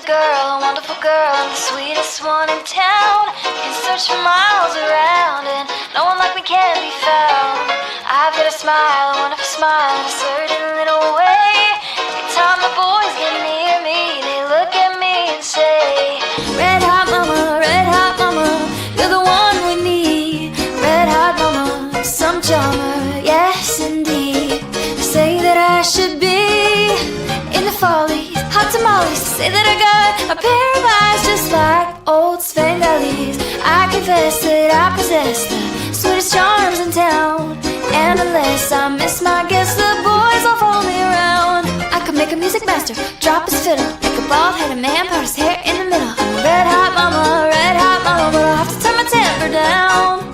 girl, a wonderful girl, I'm the sweetest one in town. You can search for miles around, and no one like me can be found. I've got a smile, a wonderful smile, in a certain little way. Every time the boys get near me, they look at me and say, red hot mama, you're the one we need. Red hot mama, some charmer, yes indeed. They say that I should be in the follies, hot tamales. Say that I got a pair of eyes just like old Svengalis. I confess that I possess the sweetest charms in town, and unless I miss my guess, the boys all follow me around. I could make a music master drop his fiddle, make a bald-headed man part his hair in the middle. I'm a red hot mama, but I'll have to turn my temper down.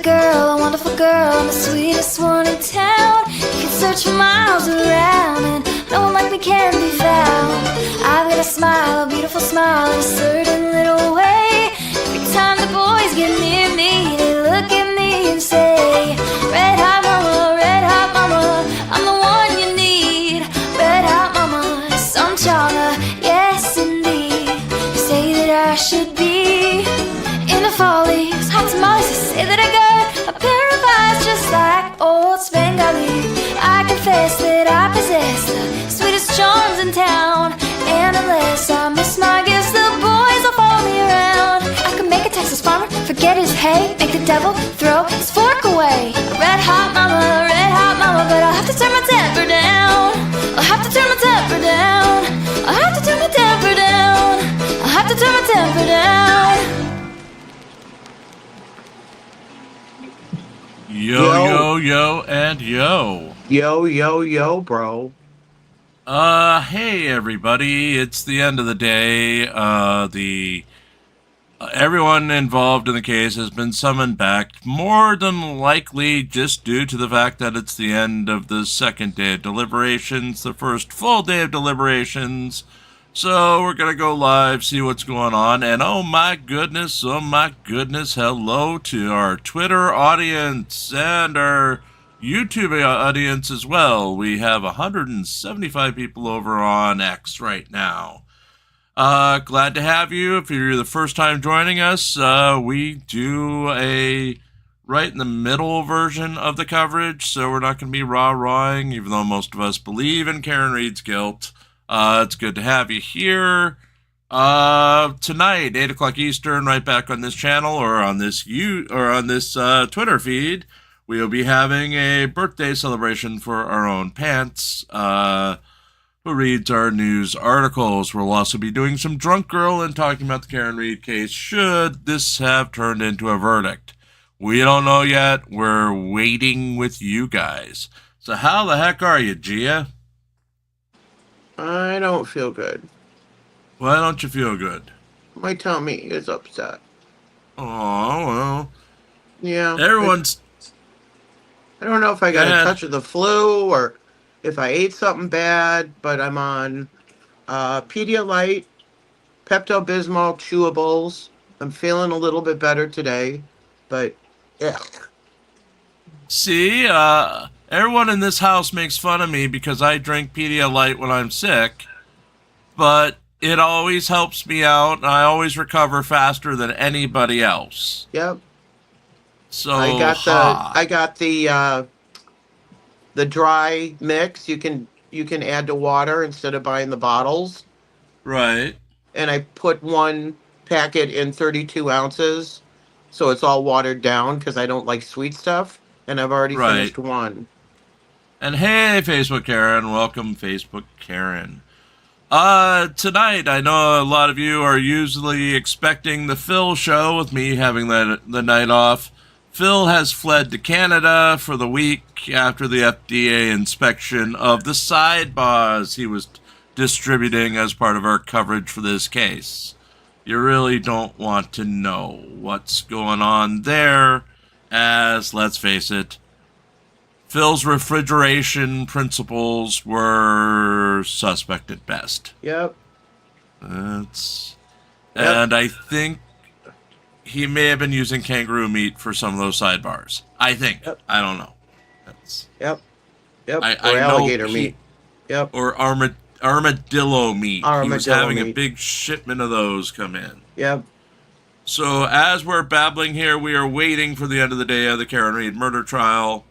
Girl, I'm the sweetest one in town. You can search for miles around, and no one like me can be found. I've got a smile, a beautiful smile, in a certain little way. Every time the boys get near me, they look at me and say, red hot mama, I'm the one you need. Red hot mama, some charmer, yes indeed. They say that I should be in the follies, hot tamales. They say that I got a pair of eyes just like old Svengali. I confess that I possess the sweetest charms in town, and unless I miss my guess, the boys will follow me around. I could make a Texas farmer forget his hay, make the devil throw his fork away. Red hot mama, but I'll have to turn my temper down. I'll have to turn my temper down. I'll have to turn my temper down. I'll have to turn my temper down. Yo, and yo. Yo, bro. Hey, everybody. It's the end of the day. Everyone involved in the case has been summoned back, more than likely just due to the fact that it's the end of the second day of deliberations, the first full day of deliberations. So we're going to go live, see what's going on, and oh my goodness, hello to our Twitter audience and our YouTube audience as well. We have 175 people over on X right now. Glad to have you. If you're the first time joining us, we do a right in the middle version of the coverage, so we're not going to be rah-rahing, even though most of us believe in Karen Reed's guilt. It's good to have you here. Tonight, 8 o'clock Eastern, right back on this channel or on this Twitter feed, we'll be having a birthday celebration for our own Pants, who reads our news articles. We'll also be doing some drunk girl and talking about the Karen Reed case, should this have turned into a verdict. We don't know yet. We're waiting with you guys. So how the heck are you, Gia? I don't feel good. Why don't you feel good? My tummy is upset. Oh, well. Yeah. Everyone's... I don't know if I got a touch of the flu or if I ate something bad, but I'm on Pedialyte, Pepto-Bismol chewables. I'm feeling a little bit better today, but yeah. See, everyone in this house makes fun of me because I drink Pedialyte when I'm sick, but it always helps me out, and I always recover faster than anybody else. Yep. So I got the dry mix. You can add to water instead of buying the bottles. Right. And I put one packet in 32 ounces, so it's all watered down because I don't like sweet stuff. And I've already finished one. And hey, Facebook Karen, welcome Facebook Karen. Tonight, I know a lot of you are usually expecting the Phil show with me having the night off. Phil has fled to Canada for the week after the FDA inspection of the sidebars he was distributing as part of our coverage for this case. you really don't want to know what's going on there, as, let's face it, Phil's refrigeration principles were suspect at best. Yep. And I think he may have been using kangaroo meat for some of those sidebars. I think. Yep. I don't know. Yep. Or I alligator meat. Yep. Or armadillo meat. He was having meat. a big shipment of those come in. Yep. So as we're babbling here, we are waiting for the end of the day of the Karen Reed murder trial.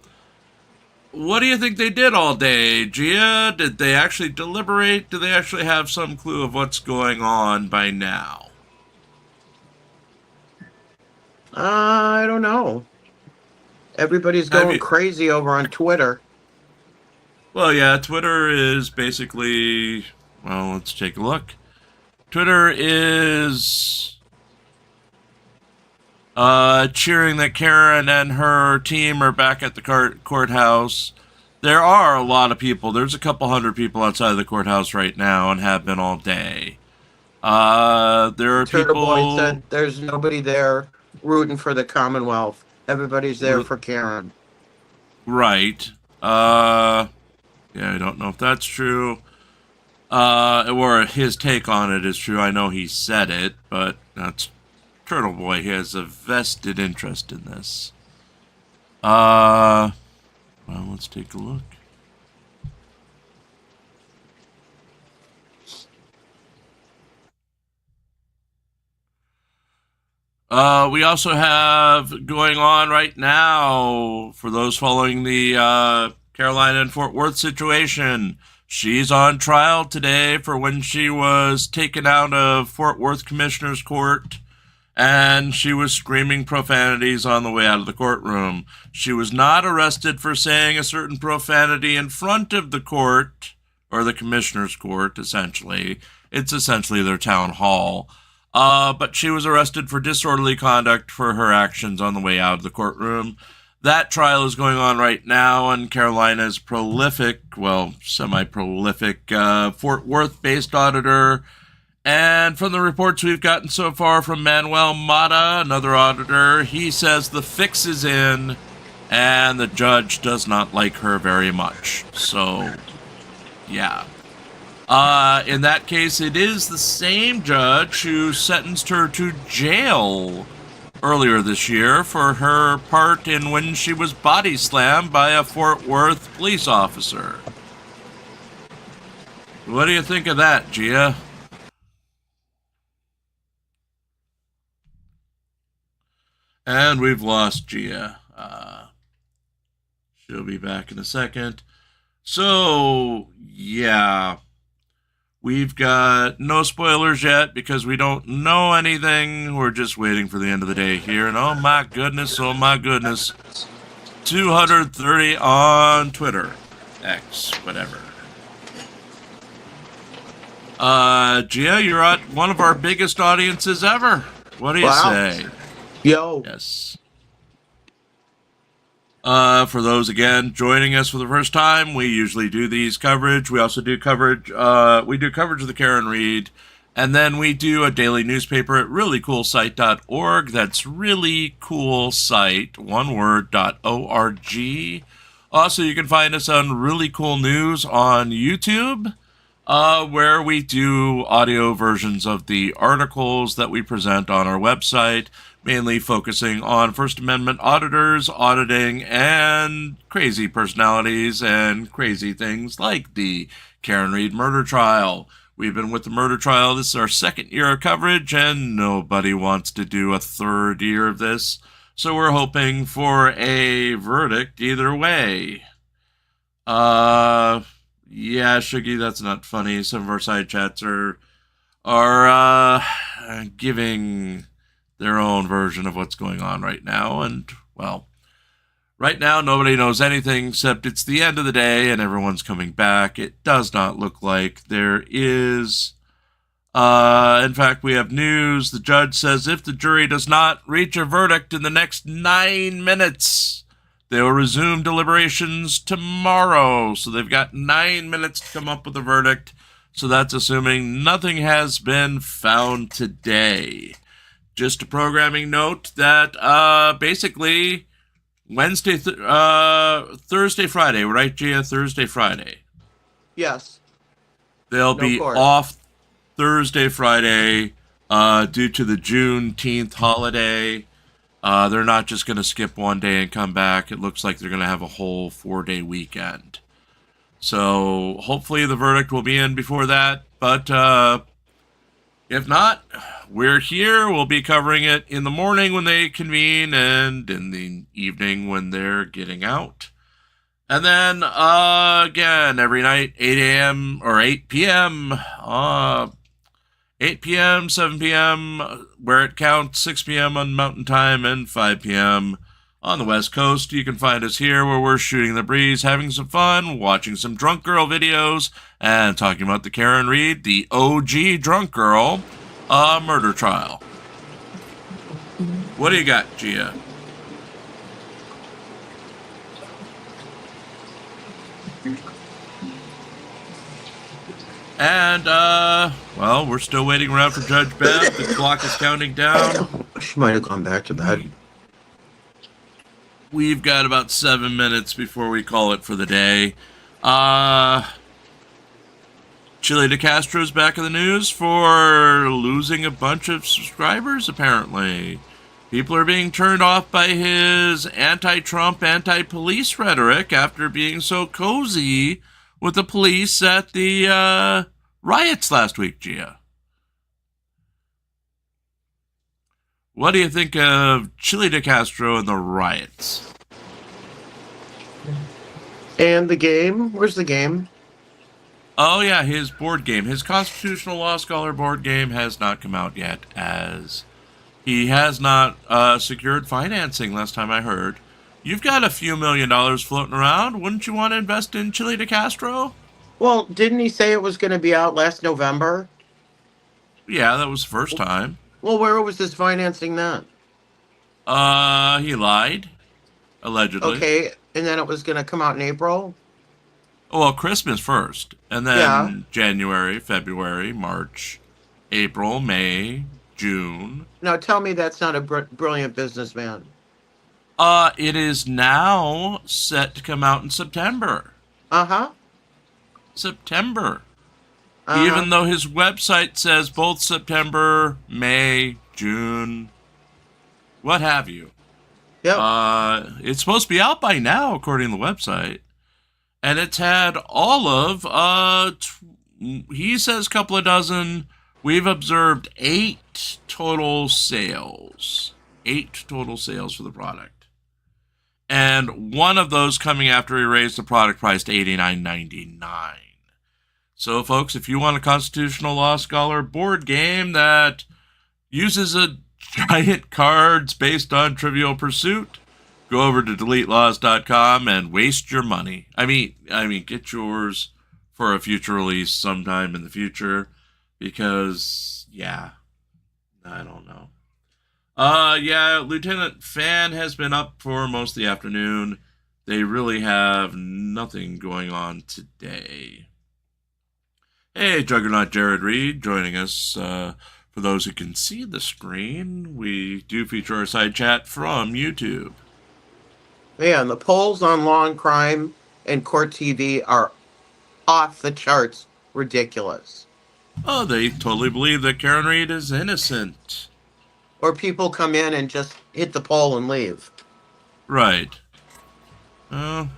What do you think they did all day, Gia? Did they actually deliberate? Do they actually have some clue of what's going on by now? I don't know. Everybody's going crazy over on Twitter. Well, yeah, Twitter is basically... Well, let's take a look. Twitter is cheering that Karen and her team are back at the courthouse. There are a lot of people. There's a couple hundred people outside of the courthouse right now and have been all day. There are Turtle people... Boy said there's nobody there rooting for the Commonwealth. Everybody's there for Karen. Right. Yeah, I don't know if that's true. Or his take on it is true. I know he said it, but that's Turtle Boy. He has a vested interest in this. Well, let's take a look. We also have going on right now, for those following the Carolina and Fort Worth situation, she's on trial today for when she was taken out of Fort Worth Commissioner's Court and she was screaming profanities on the way out of the courtroom. She was not arrested for saying a certain profanity in front of the court, or the Commissioner's Court, essentially. It's essentially their town hall. But she was arrested for disorderly conduct for her actions on the way out of the courtroom. That trial is going on right now, and Carolina's prolific, well, semi-prolific, Fort Worth-based auditor. And from the reports we've gotten so far from Manuel Mata, another auditor, he says the fix is in, and the judge does not like her very much. So, yeah. In that case, it is the same judge who sentenced her to jail earlier this year for her part in when she was body slammed by a Fort Worth police officer. What do you think of that, Gia? And we've lost Gia. She'll be back in a second. So, yeah. We've got no spoilers yet because we don't know anything. We're just waiting for the end of the day here. And oh my goodness, 230 on Twitter. X, whatever. Gia, you're at one of our biggest audiences ever. What do you say? Yo. Yes. For those, again, joining us for the first time, we usually do these coverage. We also do coverage. We do coverage of the Karen Reed. And then we do a daily newspaper at reallycoolsite.org. That's reallycoolsite, one word, .org. Also, you can find us on Really Cool News on YouTube, where we do audio versions of the articles that we present on our website, mainly focusing on First Amendment auditors, auditing, and crazy personalities and crazy things like the Karen Reed murder trial. We've been with the murder trial. This is our second year of coverage, and nobody wants to do a third year of this. So we're hoping for a verdict either way. Yeah, Shuggy, that's not funny. Some of our side chats are giving their own version of what's going on right now. And, well, right now nobody knows anything except it's the end of the day and everyone's coming back. It does not look like there is. In fact, we have news. The judge says if the jury does not reach a verdict in the next 9 minutes, they will resume deliberations tomorrow. So they've got 9 minutes to come up with a verdict. So that's assuming nothing has been found today. Just a programming note that basically Thursday, Friday, right, Gia? Thursday, Friday. Yes. They'll be off Thursday, Friday due to the Juneteenth holiday. They're not just going to skip one day and come back. It looks like they're going to have a whole 4-day weekend. So hopefully the verdict will be in before that. But if not, we're here. We'll be covering it in the morning when they convene and in the evening when they're getting out. And then, again, every night, 8 a.m. or 8 p.m., 8 p.m., 7 p.m., where it counts, 6 p.m. on Mountain Time, and 5 p.m. on the West Coast. You can find us here where we're shooting the breeze, having some fun, watching some drunk girl videos, and talking about the Karen Reed, the OG drunk girl, murder trial. What do you got, Gia? And, well, we're still waiting around for Judge Bev. The clock is counting down. She might have gone back to bed. We've got about 7 minutes before we call it for the day. Chili DeCastro's back in the news for losing a bunch of subscribers, apparently. People are being turned off by his anti-Trump, anti-police rhetoric after being so cozy with the police at the riots last week, Gia. What do you think of Chili DeCastro and the riots? And the game? Where's the game? Oh, yeah, his board game. His Constitutional Law Scholar board game has not come out yet, as he has not secured financing, last time I heard. You've got a few $1 million floating around. Wouldn't you want to invest in Chili DeCastro? Well, didn't he say it was going to be out last November? Yeah, that was the first time. Well, where was his financing then? He lied, allegedly. Okay, and then it was going to come out in April? Well, Christmas first, and then January, February, March, April, May, June. Now tell me that's not a brilliant businessman. It is now set to come out in September. Uh-huh. September. Even though his website says both September, May, June, what have you. Yep. It's supposed to be out by now, according to the website. And it's had all of, he says a couple of dozen. We've observed 8 total sales. 8 total sales for the product. And one of those coming after he raised the product price to $89.99. So, folks, if you want a Constitutional Law Scholar board game that uses a giant cards based on Trivial Pursuit, go over to DeleteLaws.com and waste your money. I mean, get yours for a future release sometime in the future, because, yeah, I don't know. Yeah, Lieutenant Fan has been up for most of the afternoon. They really have nothing going on today. Hey, Juggernaut Jared Reed joining us. For those who can see the screen, we do feature our side chat from YouTube. Yeah, and the polls on law and crime and court TV are off the charts ridiculous. Oh, they totally believe that Karen Reed is innocent. Or people come in and just hit the poll and leave. Right. I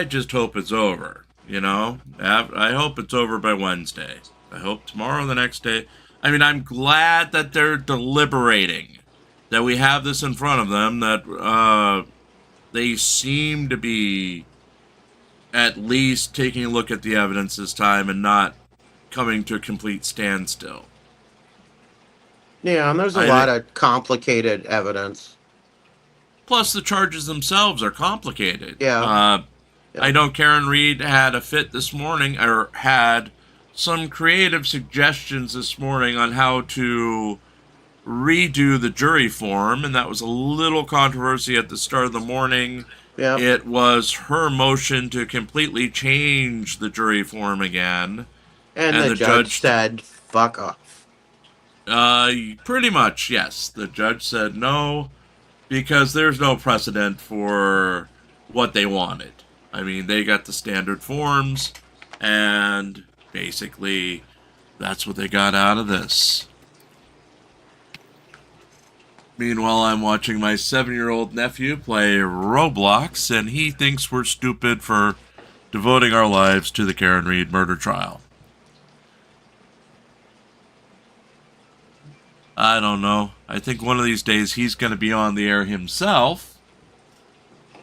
just hope it's over, you know? I hope it's over by Wednesday. I hope tomorrow or the next day. I mean, I'm glad that they're deliberating, that we have this in front of them, that they seem to be at least taking a look at the evidence this time and not coming to a complete standstill. Yeah, and there's a lot of complicated evidence. Plus, the charges themselves are complicated. Yeah. I know Karen Reed had a fit this morning, or had some creative suggestions this morning on how to redo the jury form, and that was a little controversy at the start of the morning, Yeah. It was her motion to completely change the jury form again. And the judge said, fuck off. Pretty much, yes. The judge said no, because there's no precedent for what they wanted. I mean, they got the standard forms, and basically, that's what they got out of this. Meanwhile, I'm watching my 7-year-old nephew play Roblox, and he thinks we're stupid for devoting our lives to the Karen Read murder trial. I don't know. I think one of these days he's going to be on the air himself,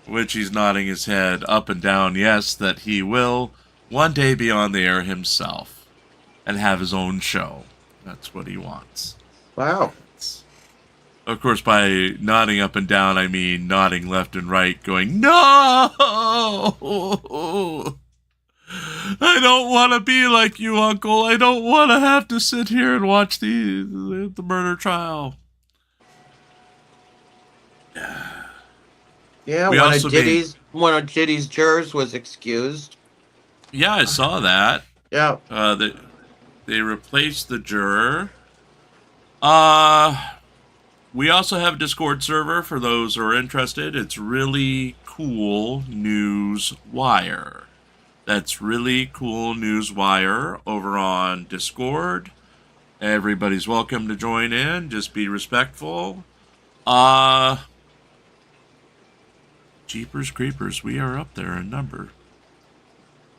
which he's nodding his head up and down, yes, that he will one day be on the air himself and have his own show. That's what he wants. Wow. Of course, by nodding up and down, I mean nodding left and right, going, no! I don't want to be like you, Uncle. I don't want to have to sit here and watch the murder trial. Yeah, one of Diddy's jurors was excused. Yeah, I saw that. Yeah. They replaced the juror. We also have a Discord server for those who are interested. It's Really Cool News Wire. That's Really Cool News Wire over on Discord. Everybody's welcome to join in. Just be respectful. Jeepers Creepers, we are up there in number.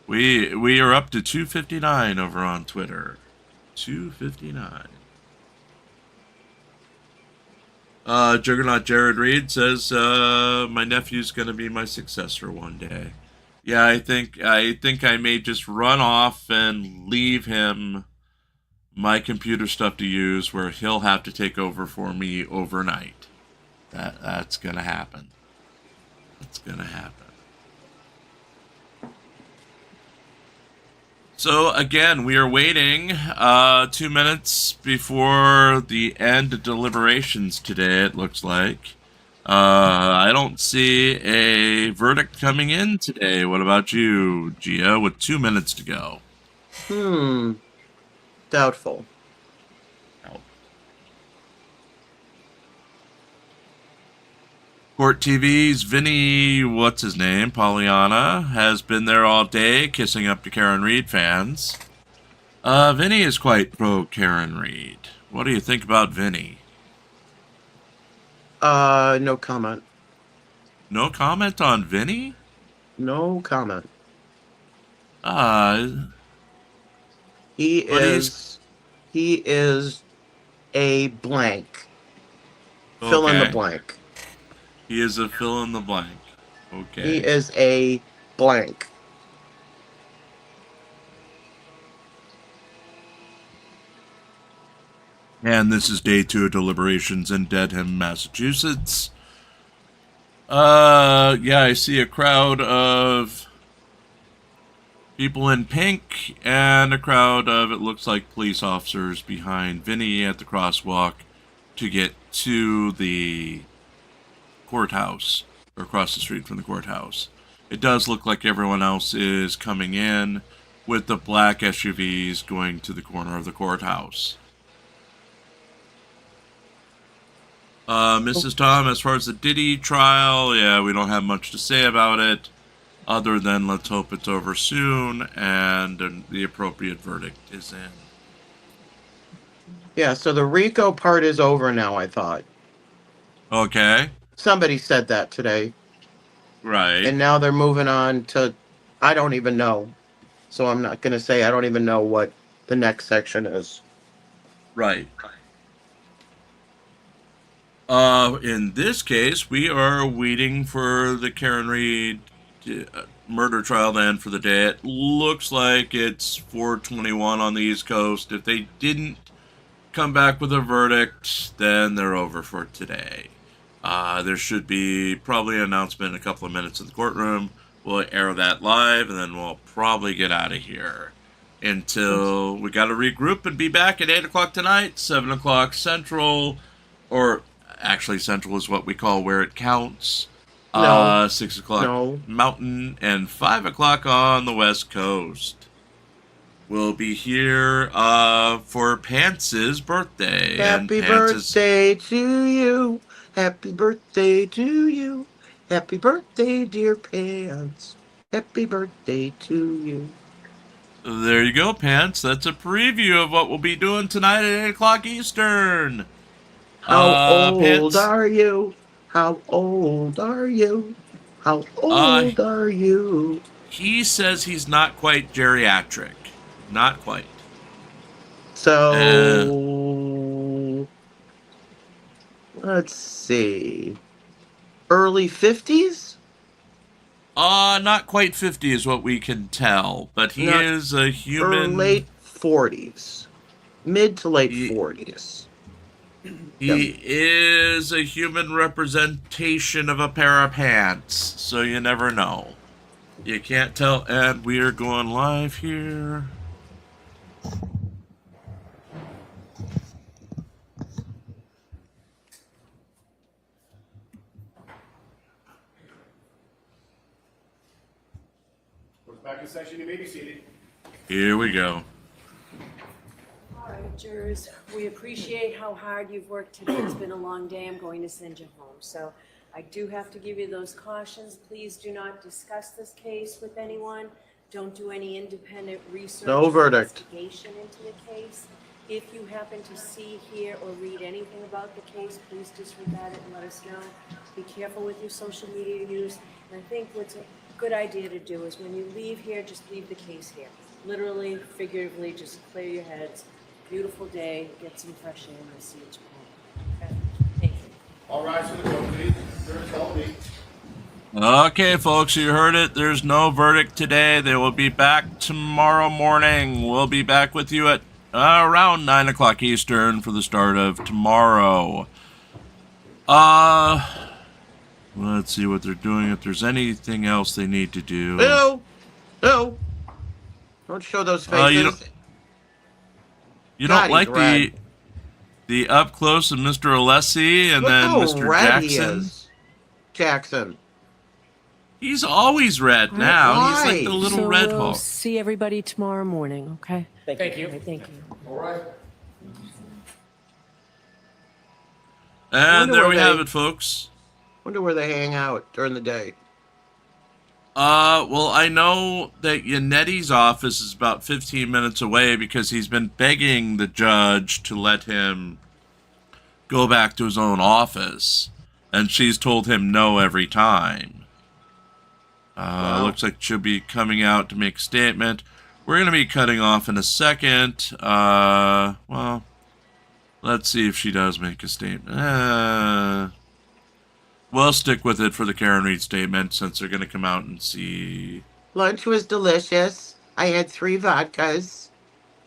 We are up to 259 over on Twitter. 259. Juggernaut Jared Reed says, my nephew's going to be my successor one day. Yeah, I think I may just run off and leave him my computer stuff to use where he'll have to take over for me overnight. That's going to happen. That's going to happen. So, again, we are waiting 2 minutes before the end of deliberations today, it looks like. I don't see a verdict coming in today. What about you, Gia, with 2 minutes to go? Doubtful. Court TV's Vinny, what's his name, Pollyanna, has been there all day kissing up to Karen Read fans. Vinny is quite pro Karen Read. What do you think about Vinny? No comment. No comment on Vinny? No comment. He is a blank. Okay. Fill in the blank. He is a fill in the blank. Okay. He is a blank. And this is day 2 of deliberations in Dedham, Massachusetts. Yeah, I see a crowd of people in pink and a crowd of, it looks like, police officers behind Vinny at the crosswalk to get to the courthouse, or across the street from the courthouse. It does look like everyone else is coming in with the black SUVs going to the corner of the courthouse. Mrs. Tom, as far as the Diddy trial, yeah, we don't have much to say about it, other than let's hope it's over soon and the appropriate verdict is in. Yeah, so the RICO part is over now, I thought. Okay. Somebody said that today. Right. And now they're moving on to, I don't even know. So I'm not going to say I don't even know what the next section is. Right. In this case, we are waiting for the Karen Read murder trial to end for the day. It looks like it's 4:21 on the East Coast. If they didn't come back with a verdict, then they're over for today. There should be probably an announcement in a couple of minutes in the courtroom. We'll air that live, and then we'll probably get out of here until we got to regroup and be back at 8 o'clock tonight, 7 o'clock Central, or actually Central is what we call where it counts. No. 6 o'clock No. Mountain, and 5 o'clock on the West Coast. We'll be here for Pants's birthday. Happy and Pants birthday to you. Happy birthday to you. Happy birthday, dear Pants. Happy birthday to you. There you go, Pants. That's a preview of what we'll be doing tonight at 8 o'clock Eastern. How old Pants, are you? How old are you? How old are you? He says he's not quite geriatric. Not quite. So, let's see. Early 50s? Not quite 50 is what we can tell, but he is a human. Or late 40s. Mid to late 40s. He is a human representation of a pair of pants, so you never know. You can't tell, and we are going live here. Back in session, you may be seated. Here we go. All right, jurors, we appreciate how hard you've worked today. It's been a long day. I'm going to send you home. So I do have to give you those cautions. Please do not discuss this case with anyone. Don't do any independent research No verdict. or investigation into the case. If you happen to see, hear, or read anything about the case, please disregard it and let us know. Be careful with your social media use. And I think what's a good idea to do is when you leave here, just leave the case here. Literally, figuratively, just clear your heads. Beautiful day, get some fresh air, and I'll see you tomorrow. Okay? Thank you. All rise for the vote, please. Jurors, follow me. Okay, folks, you heard it. There's no verdict today. They will be back tomorrow morning. We'll be back with you at around 9 o'clock Eastern for the start of tomorrow. Let's see what they're doing. If there's anything else they need to do. No. No. Don't show those faces. You don't God, like he's red. the up close of Mr. Alessi and Look then how Mr. red he Jackson? is. Jackson. He's always red now. Why? He's like the little So red we'll Hulk. see everybody tomorrow morning, okay? Thank you. All right, thank you. All right. And Wonder there where we they- have it, folks. Wonder where they hang out during the day. Well, I know that Yannetti's office is about 15 minutes away because he's been begging the judge to let him go back to his own office. And she's told him no every time. Wow. Looks like she'll be coming out to make a statement. We're going to be cutting off in a second. Well, let's see if she does make a statement. We'll stick with it for the Karen Reed statement since they're going to come out and see. Lunch was delicious. I had 3 vodkas.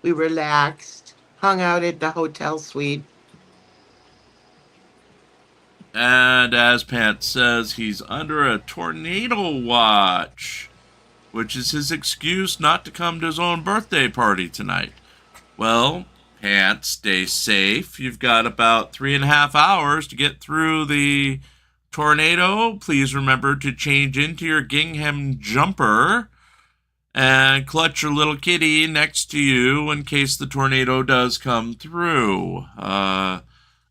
We relaxed. Hung out at the hotel suite. And as Pat says, he's under a tornado watch, which is his excuse not to come to his own birthday party tonight. Well, Pat, stay safe. You've got about 3.5 hours to get through the tornado. Please remember to change into your gingham jumper and clutch your little kitty next to you in case the tornado does come through.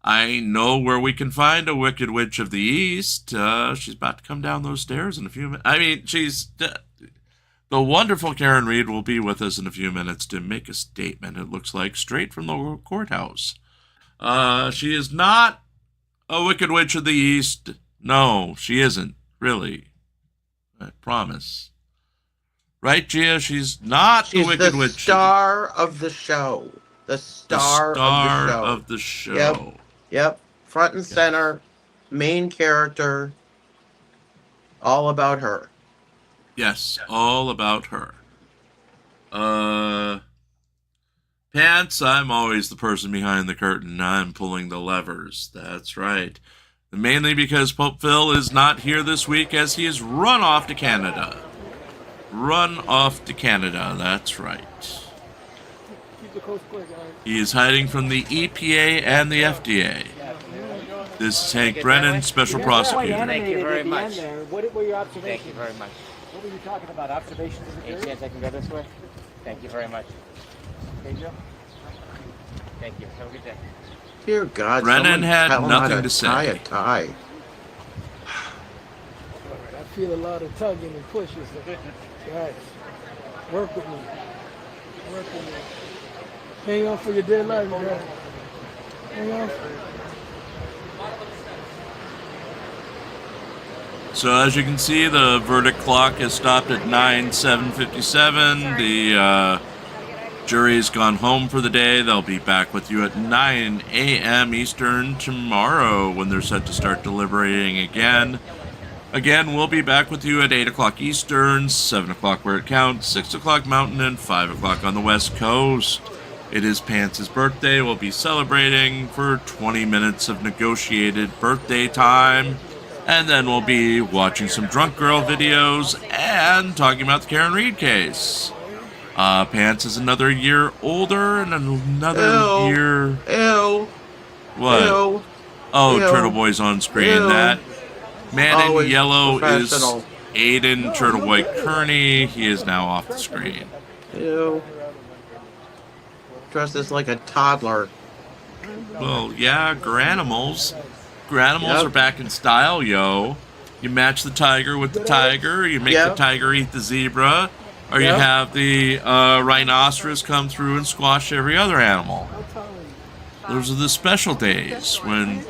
I know where we can find a Wicked Witch of the East. She's about to come down those stairs in a few minutes. I mean, the wonderful Karen Reed will be with us in a few minutes to make a statement, it looks like, straight from the courthouse. She is not a Wicked Witch of the East. No, she isn't, really. I promise. Right, Gia? She's not She's the Wicked the Witch. star of the show. The star of the show. Yep. Yep. Front and center. Main character. All about her. Yes, all about her. Pants, I'm always the person behind the curtain. I'm pulling the levers. That's right. Mainly because Pope Phil is not here this week as he has run off to Canada. Run off to Canada, that's right. He is hiding from the EPA and the FDA. This is Hank Brennan, Special Prosecutor. Thank you very much. What were your observations? Thank you very much. What were you talking about? Observations of the Any jury? chance I can go this way? Thank you very much. Okay, Joe? Thank you. Have a good day. Dear God, Brennan someone had tell him nothing how to say. tie a tie. I feel a lot of tugging and pushes. Guys, work with me. Work with me. Hang on for your dear life, guys. Hang on. So as you can see, the verdict clock has stopped at 9:57. The jury's gone home for the day. They'll be back with you at 9 a.m. Eastern tomorrow when they're set to start deliberating again. Again, we'll be back with you at 8 o'clock Eastern, 7 o'clock where it counts, 6 o'clock Mountain, and 5 o'clock on the West Coast. It is Pants' birthday. We'll be celebrating for 20 minutes of negotiated birthday time. And then we'll be watching some drunk girl videos and talking about the Karen Reed case. Pants is another year older and another year... Ew. What? Ew. Oh, Ew. Turtle Boy's on screen. Ew. That man in Always yellow is professional. Aiden Turtle Boy Kearney. He is now off the screen. Ew. Dresses like a toddler. Well, yeah, Granimals. Granimals Yep. are back in style, yo. You match the tiger with the tiger, you make Yep. the tiger eat the zebra, or you Yep. have the rhinoceros come through and squash every other animal. Those are the special days when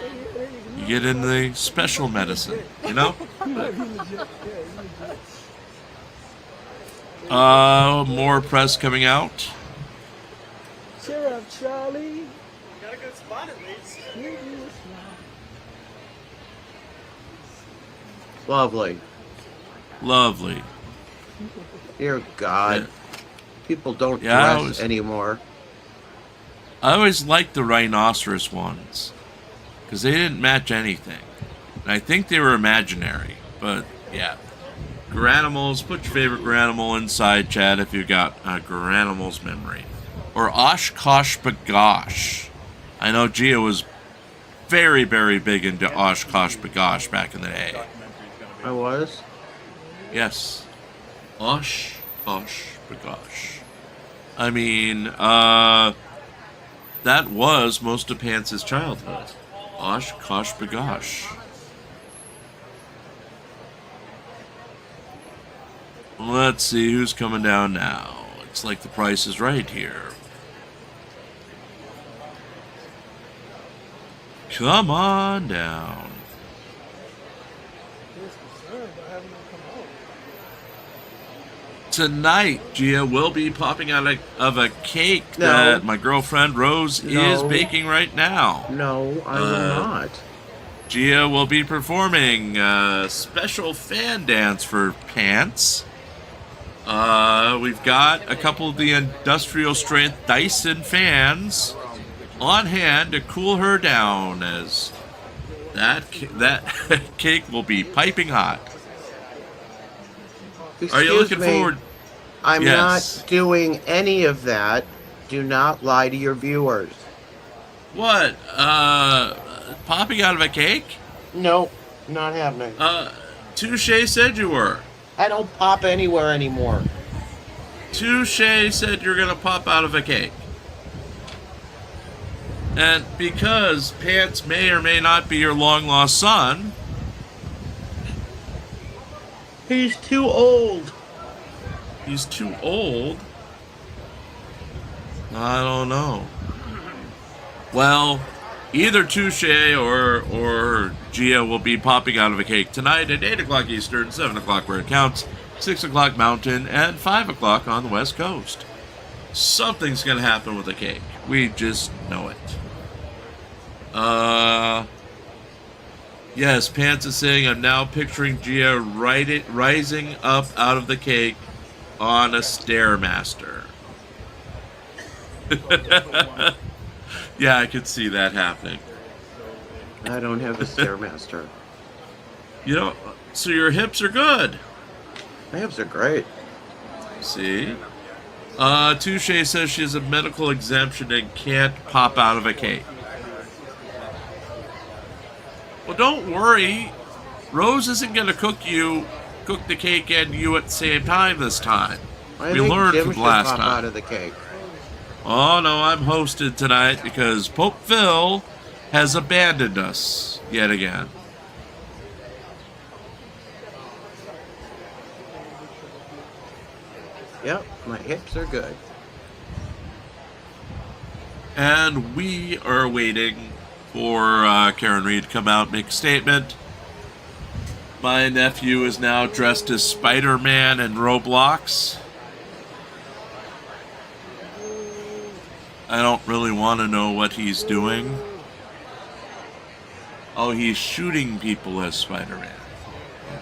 you get in the special medicine, you know? More press coming out. Cheer up, Charlie. Got a good spot at least. Lovely. Lovely. Dear God. Yeah. People don't Yeah, I dress was- anymore. I always liked the rhinoceros ones because they didn't match anything. And I think they were imaginary, but yeah. Granimals, put your favorite Granimal inside chat if you got a Granimal's memory. Or Oshkosh Bagosh. I know Gia was very, very big into Oshkosh Bagosh back in the day. I was? Yes. Oshkosh Bagosh. I mean, that was most of Pants' childhood. Oshkosh Bagosh. Let's see who's coming down now. It's like the Price is Right here. Come on down. Tonight, Gia will be popping out of a cake No. that my girlfriend Rose is No. baking right now. No, I will not. Gia will be performing a special fan dance for Pants. We've got a couple of the industrial strength Dyson fans on hand to cool her down as that cake will be piping hot. Are you Excuse looking me, forward? I'm Yes. not doing any of that. Do not lie to your viewers. What? Popping out of a cake? No, not happening. Touche said you were. I don't pop anywhere anymore. Touche said you're gonna pop out of a cake. And because Pants may or may not be your long-lost son, He's too old. he's too old. I don't know. Well, either Touche or Gia will be popping out of a cake tonight at 8 o'clock Eastern, 7 o'clock where it counts, 6 o'clock Mountain, and 5 o'clock on the West Coast. Something's going to happen with the cake. We just know it. Yes, Pants is saying, I'm now picturing Gia rising up out of the cake on a Stairmaster. Yeah, I could see that happening. I don't have a Stairmaster. You know, so your hips are good. My hips are great. See? Touche says she has a medical exemption and can't pop out of a cake. Well, don't worry. Rose isn't going to cook the cake and you at the same time this time. I We think learned Jim from should last pop time. out of the cake. Oh, no, I'm hosted tonight because Pope Phil has abandoned us yet again. Yep, my hips are good. And we are waiting for Karen Reed to come out and make a statement. My nephew is now dressed as Spider-Man in Roblox. I don't really want to know what he's doing. Oh, he's shooting people as Spider-Man.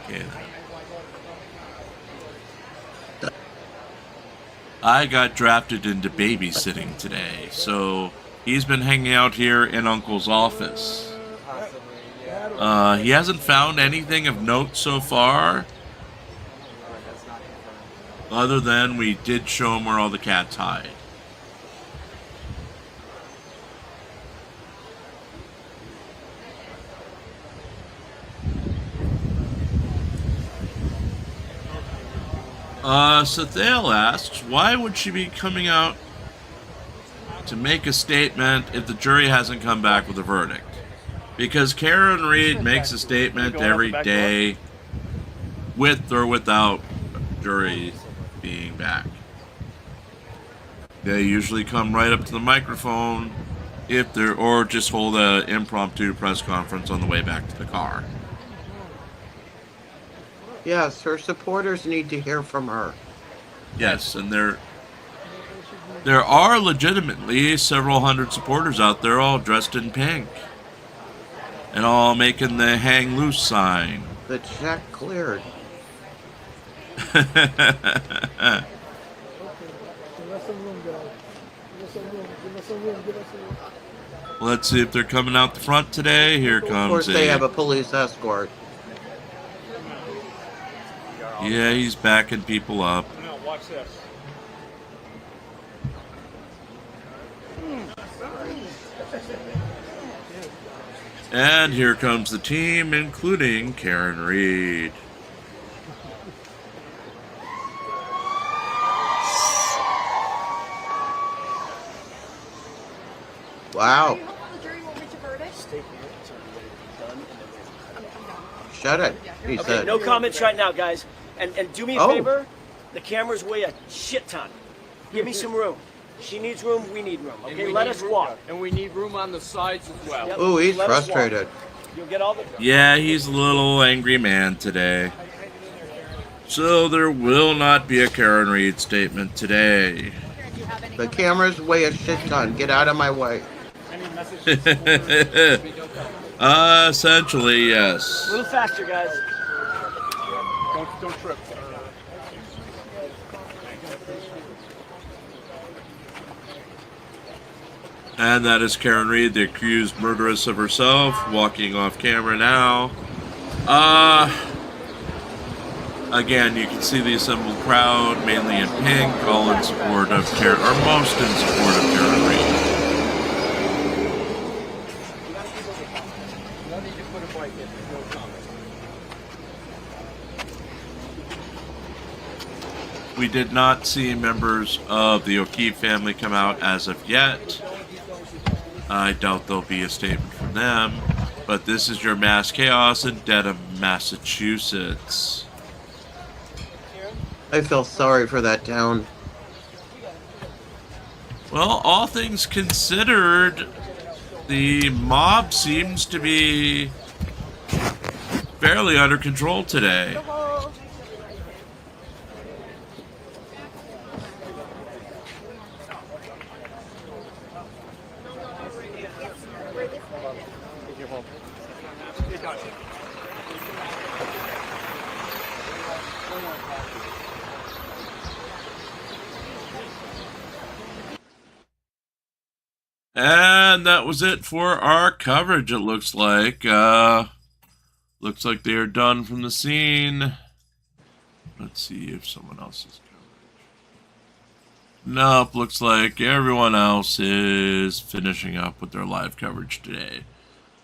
Okay, then. I got drafted into babysitting today, so he's been hanging out here in Uncle's office. He hasn't found anything of note so far, other than we did show him where all the cats hide. Sathale asks, why would she be coming out to make a statement if the jury hasn't come back with a verdict? Because Karen Reed makes a statement every day with or without jury being back. They usually come right up to the microphone if they're, or just hold an impromptu press conference on the way back to the car. Yes, her supporters need to hear from her. Yes, and there are legitimately several hundred supporters out there all dressed in pink. And all making the hang loose sign. The check cleared. Give us some room, guys. Give us some room. Give us some room. Give us some room. Let's see if they're coming out the front today. Here comes Of course, they have a police escort. Yeah, he's backing people up. Now, watch this. And here comes the team, including Karen Reed. Wow. Shut it, he Okay, said. no comments right now, guys. And do me a Oh. favor. The cameras weigh a shit ton. Give me some room. She needs room. We need room. Okay, let us walk. And we need room on the sides as well. Yep, Ooh, he's let us walk. frustrated. You'll get all the. Yeah, he's a little angry man today. So there will not be a Karen Reed statement today. The cameras weigh a shit ton. Get out of my way. Essentially, yes. A little faster, guys. Don't trip. And that is Karen Reed, the accused murderess of herself, walking off camera now. Again, you can see the assembled crowd, mainly in pink, all in support of Karen, or most in support of Karen Reed. No need to put a bike in. There's no comment. We did not see members of the O'Keefe family come out as of yet. I doubt there'll be a statement from them. But this is your mass chaos in Dedham, Massachusetts. I feel sorry for that town. Well, all things considered, the mob seems to be fairly under control today. And that was it for our coverage, it looks like. Looks like they are done from the scene. Let's see if someone else is covered. Nope, looks like everyone else is finishing up with their live coverage today.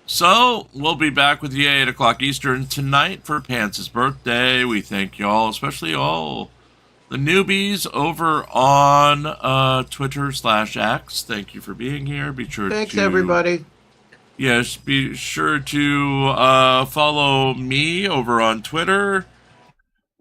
So, we'll be back with you at 8 o'clock Eastern tonight for Pants' birthday. We thank y'all, especially all the newbies over on Twitter/X. Thank you for being here. Be sure Thanks, everybody. Yes, be sure to follow me over on Twitter.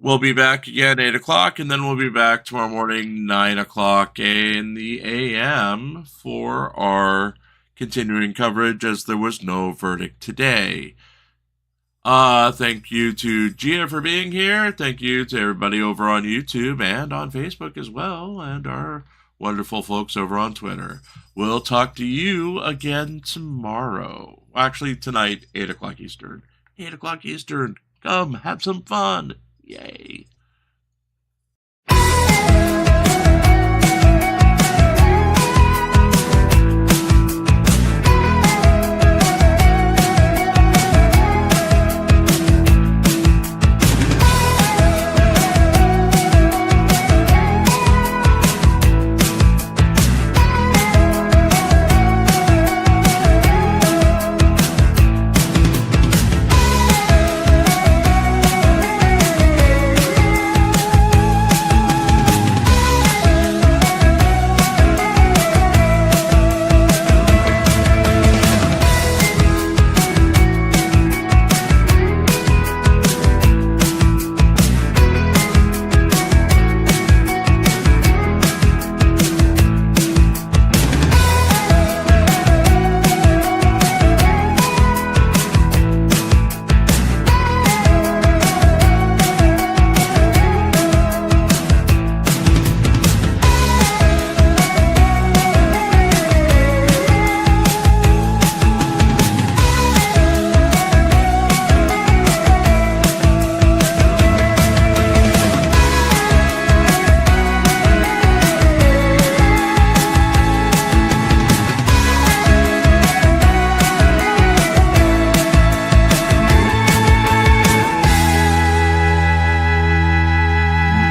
We'll be back again 8 o'clock, and then we'll be back tomorrow morning 9 o'clock in the AM for our continuing coverage, as there was no verdict today. Thank you to Gia for being here. Thank you to everybody over on YouTube and on Facebook as well, and our wonderful folks over on Twitter. We'll talk to you again tomorrow. Actually, tonight, 8 o'clock Eastern. 8 o'clock Eastern. Come, have some fun. Yay.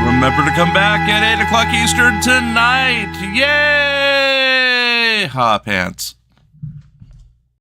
Remember to come back at 8 o'clock Eastern tonight. Yay! Ha, pants.